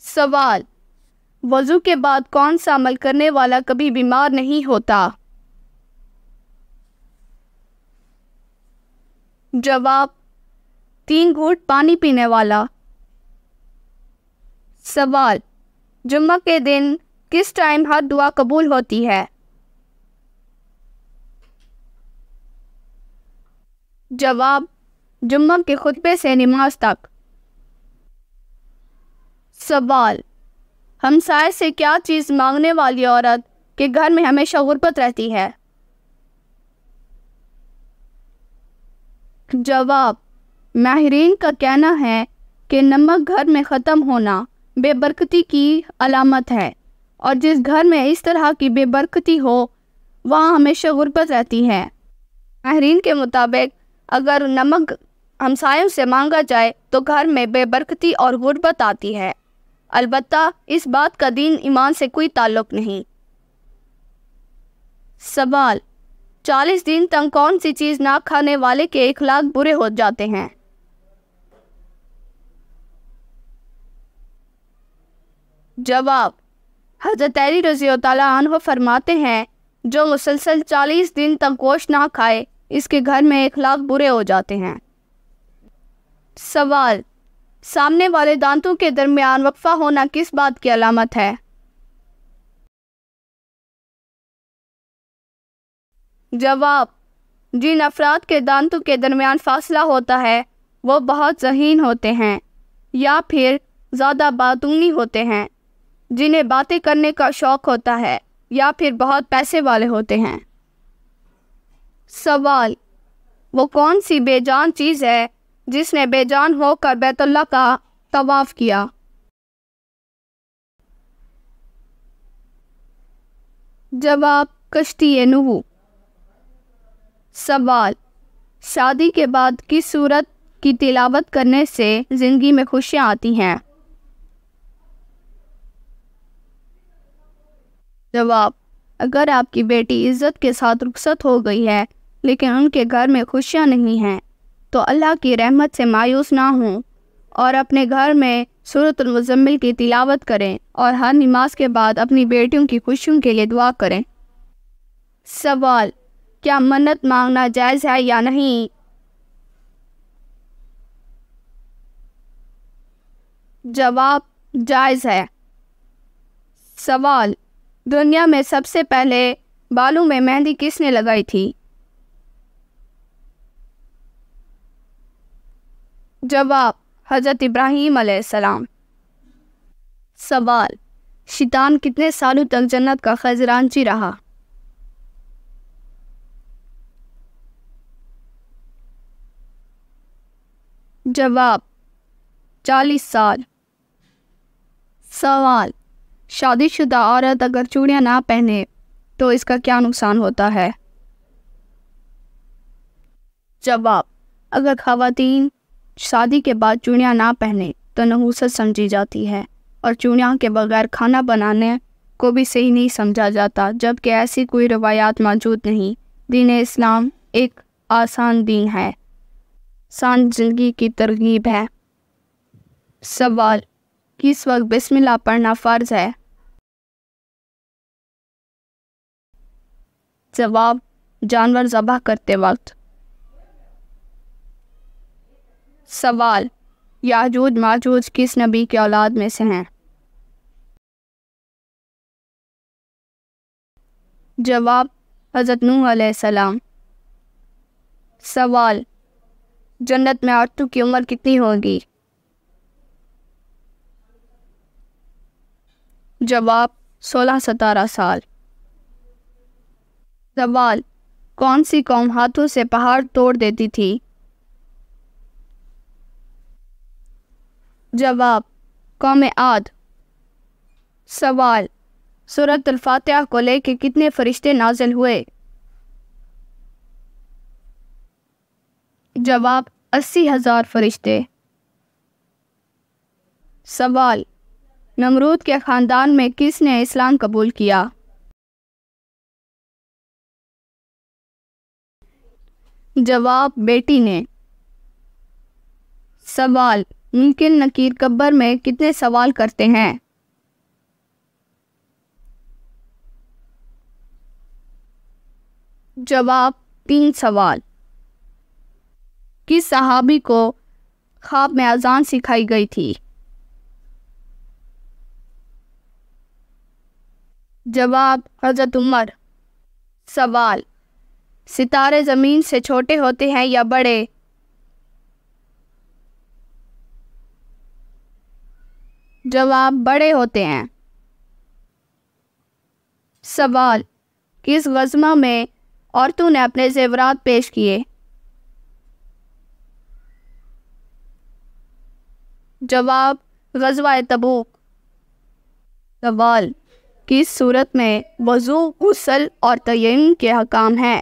سوال: وضو کے بعد کون سا عمل کرنے والا کبھی بیمار نہیں ہوتا؟ جواب: 3 گھونٹ پانی پینے والا۔ سوال: جمعہ کے دن کس ٹائم ہر دعا قبول ہوتی ہے؟ جواب: جمعہ کے خطبے سے نماز تک۔ سوال: ہمسائے سے کیا چیز مانگنے والی عورت کے گھر میں ہمیشہ غربت رہتی ہے؟ جواب: ماہرین کا کہنا ہے کہ نمک گھر میں ختم ہونا بے برکتی کی علامت ہے، اور جس گھر میں اس طرح کی بے برکتی ہو وہاں ہمیشہ غربت رہتی ہے۔ ماہرین کے مطابق اگر نمک ہمسایوں سے مانگا جائے تو گھر میں بے برکتی اور غربت آتی ہے، البتہ اس بات کا دین ایمان سے کوئی تعلق نہیں۔ سوال: 40 دن تک کون سی چیز نہ کھانے والے کے اخلاق برے ہو جاتے ہیں؟ جواب: حضرت علی رضی اللہ عنہ فرماتے ہیں جو مسلسل 40 دن تک گوشت نہ کھائے اس کے گھر میں اخلاق برے ہو جاتے ہیں۔ سوال: سامنے والے دانتوں کے درمیان وقفہ ہونا کس بات کی علامت ہے؟ جواب: جن افراد کے دانتوں کے درمیان فاصلہ ہوتا ہے وہ بہت ذہین ہوتے ہیں یا پھر زیادہ باتونی ہوتے ہیں، جنہیں باتیں کرنے کا شوق ہوتا ہے یا پھر بہت پیسے والے ہوتے ہیں۔ سوال: وہ کون سی بے جان چیز ہے جس نے بے جان ہو کر بیت اللہ کا طواف کیا؟ جواب: کشتی نوح۔ سوال: شادی کے بعد کس سورت کی تلاوت کرنے سے زندگی میں خوشیاں آتی ہیں؟ جواب: اگر آپ کی بیٹی عزت کے ساتھ رخصت ہو گئی ہے لیکن ان کے گھر میں خوشیاں نہیں ہیں تو اللہ کی رحمت سے مایوس نہ ہوں اور اپنے گھر میں سورۃ المزمل کی تلاوت کریں اور ہر نماز کے بعد اپنی بیٹیوں کی خوشیوں کے لیے دعا کریں۔ سوال: کیا منت مانگنا جائز ہے یا نہیں؟ جواب: جائز ہے۔ سوال: دنیا میں سب سے پہلے بالوں میں مہندی کس نے لگائی تھی؟ جواب: حضرت ابراہیم علیہ السلام۔ سوال: شیطان کتنے سالوں تک جنت کا خزانچی رہا؟ جواب: 40 سال۔ سوال: شادی شدہ عورت اگر چوڑیاں نہ پہنے تو اس کا کیا نقصان ہوتا ہے؟ جواب: اگر خواتین شادی کے بعد چوڑیاں نہ پہنے تو نحوست سمجھی جاتی ہے، اور چوڑیاں کے بغیر کھانا بنانے کو بھی صحیح نہیں سمجھا جاتا، جبکہ ایسی کوئی روایات موجود نہیں۔ دین اسلام ایک آسان دین ہے، آسان زندگی کی ترغیب ہے۔ سوال: کس وقت بسم اللہ پڑھنا فرض ہے؟ جواب: جانور ذبح کرتے وقت۔ سوال: یاجوج ماجوج کس نبی کے اولاد میں سے ہیں؟ جواب: حضرت نوح علیہ السلام۔ سوال: جنت میں عورتوں کی عمر کتنی ہوگی؟ جواب: 16-17 سال۔ سوال: کون سی قوم ہاتھوں سے پہاڑ توڑ دیتی تھی؟ جواب: قوم عاد۔ سوال: سورۃ الفاتحہ کو لے کے کتنے فرشتے نازل ہوئے؟ جواب: 80,000 فرشتے۔ سوال: نمرود کے خاندان میں کس نے اسلام قبول کیا؟ جواب: بیٹی نے۔ سوال: ممکن نکیر قبر میں کتنے سوال کرتے ہیں؟ جواب 3 سوال۔ کس صحابی کو خواب میں اذان سکھائی گئی تھی؟ جواب حضرت عمر۔ سوال، ستارے زمین سے چھوٹے ہوتے ہیں یا بڑے؟ جواب بڑے ہوتے ہیں۔ سوال، کس غزوہ میں عورتوں نے اپنے زیورات پیش کیے؟ جواب غزوہ تبوک۔ سوال، کس صورت میں وضو، غسل اور تیمم کے احکام ہیں؟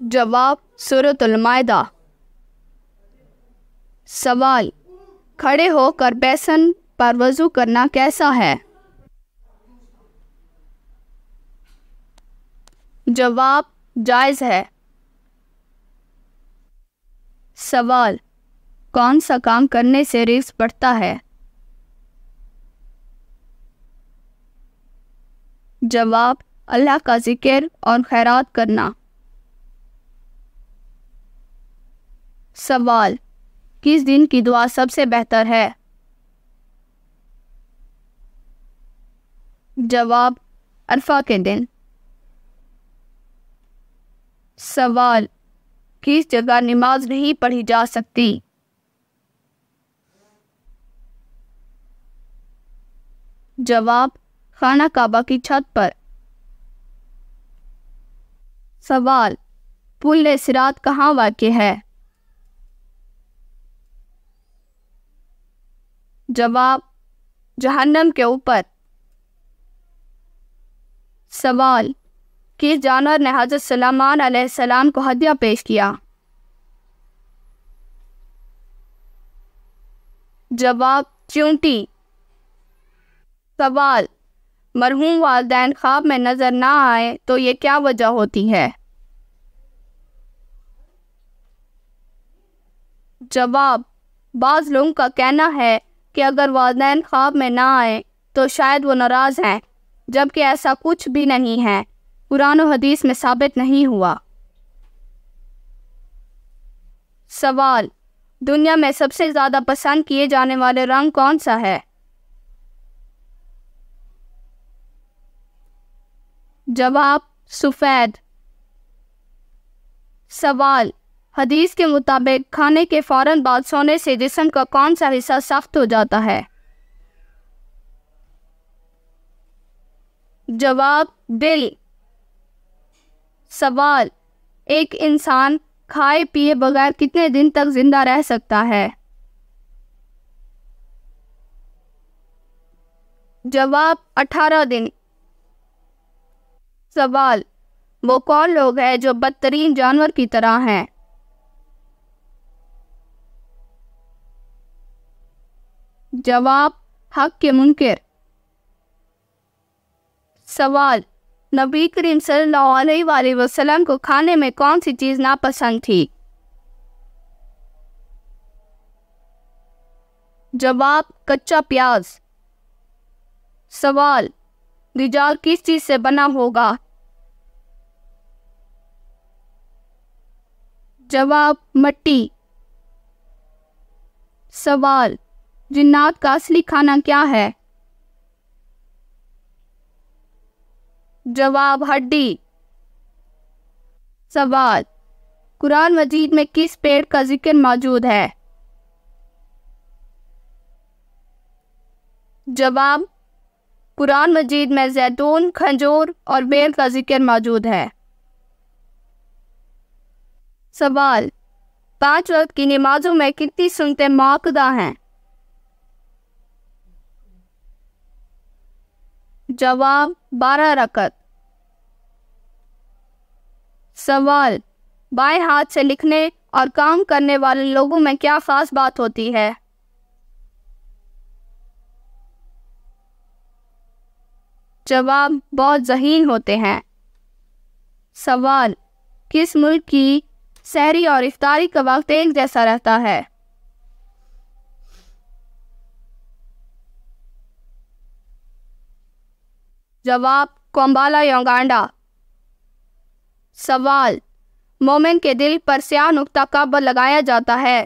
جواب سورۃ المائدہ۔ سوال، کھڑے ہو کر بیسن پر وضو کرنا کیسا ہے؟ جواب جائز ہے۔ سوال، کون سا کام کرنے سے رزق بڑھتا ہے؟ جواب اللہ کا ذکر اور خیرات کرنا۔ سوال، کس دن کی دعا سب سے بہتر ہے؟ جواب عرفہ کے دن۔ سوال، کس جگہ نماز نہیں پڑھی جا سکتی؟ جواب خانہ کعبہ کی چھت پر۔ سوال، پل صراط کہاں واقع ہے؟ جواب جہنم کے اوپر۔ سوال، کس جانور نے حضرت سلیمان علیہ السلام کو ہدیہ پیش کیا؟ جواب چیونٹی۔ سوال، مرحوم والدین خواب میں نظر نہ آئے تو یہ کیا وجہ ہوتی ہے؟ جواب، بعض لوگوں کا کہنا ہے کہ اگر والدین خواب میں نہ آئے تو شاید وہ ناراض ہیں، جبکہ ایسا کچھ بھی نہیں ہے، قرآن و حدیث میں ثابت نہیں ہوا۔ سوال، دنیا میں سب سے زیادہ پسند کیے جانے والے رنگ کون سا ہے؟ جواب سفید۔ سوال، حدیث کے مطابق کھانے کے فوراً بعد سونے سے جسم کا کون سا حصہ سخت ہو جاتا ہے؟ جواب دل۔ سوال، ایک انسان کھائے پیے بغیر کتنے دن تک زندہ رہ سکتا ہے؟ جواب 18 دن۔ سوال، وہ کون لوگ ہیں جو بدترین جانور کی طرح ہیں؟ جواب حق کے منکر۔ سوال، نبی کریم صلی اللہ علیہ وآلہ وسلم کو کھانے میں کون سی چیز ناپسند تھی؟ جواب کچا پیاز۔ سوال، دجال کس چیز سے بنا ہوگا؟ جواب مٹی۔ سوال، جنات کا اصلی کھانا کیا ہے؟ جواب ہڈی۔ سوال، قرآن مجید میں کس پیڑ کا ذکر موجود ہے؟ جواب، قرآن مجید میں زیتون، کھجور اور بیل کا ذکر موجود ہے۔ سوال، 5 وقت کی نمازوں میں کتنی سنتیں مؤکدہ ہیں؟ جواب 12 رکعت۔ سوال، بائیں ہاتھ سے لکھنے اور کام کرنے والے لوگوں میں کیا خاص بات ہوتی ہے؟ جواب بہت ذہین ہوتے ہیں۔ سوال، کس ملک کی سحری اور افطاری کا وقت ایک جیسا رہتا ہے؟ جواب: کومبالا یوگانڈا۔ سوال: مومن کے دل پر سیاہ نقطہ کب لگایا جاتا ہے؟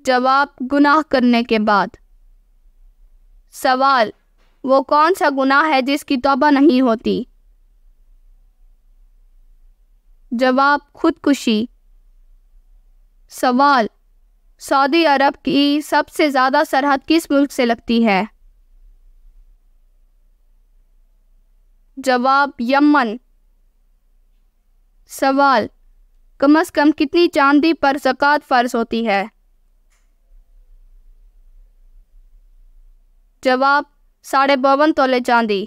جواب: گناہ کرنے کے بعد۔ سوال: وہ کون سا گناہ ہے جس کی توبہ نہیں ہوتی؟ جواب: خودکشی۔ سوال: سعودی عرب کی سب سے زیادہ سرحد کس ملک سے لگتی ہے؟ جواب: یمن۔ سوال: کم از کم کتنی چاندی پر زکوٰۃ فرض ہوتی ہے؟ جواب: 52.5 تولے چاندی۔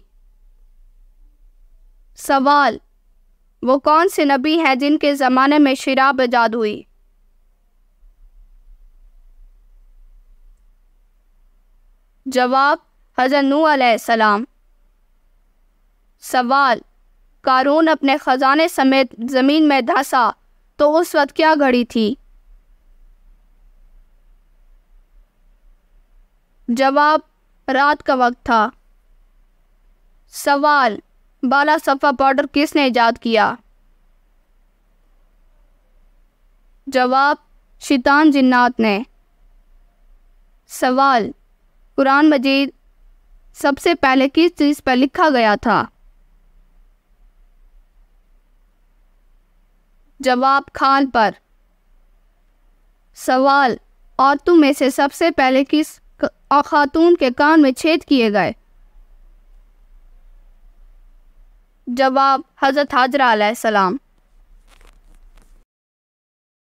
سوال: وہ کون سے نبی ہیں جن کے زمانے میں شراب ایجاد ہوئی؟ جواب: حضرت نوح علیہ السلام۔ سوال: قارون اپنے خزانے سمیت زمین میں دھنسا تو اس وقت کیا گھڑی تھی؟ جواب: رات کا وقت تھا۔ سوال: بالا صفا پاؤڈر کس نے ایجاد کیا؟ جواب: شیطان جنات نے۔ سوال: قرآن مجید سب سے پہلے کس چیز پر لکھا گیا تھا؟ جواب: کھال پر۔ سوال: عورتوں میں سے سب سے پہلے کس خاتون کے کان میں چھید کیے گئے؟ جواب: حضرت حاجرہ علیہ السلام۔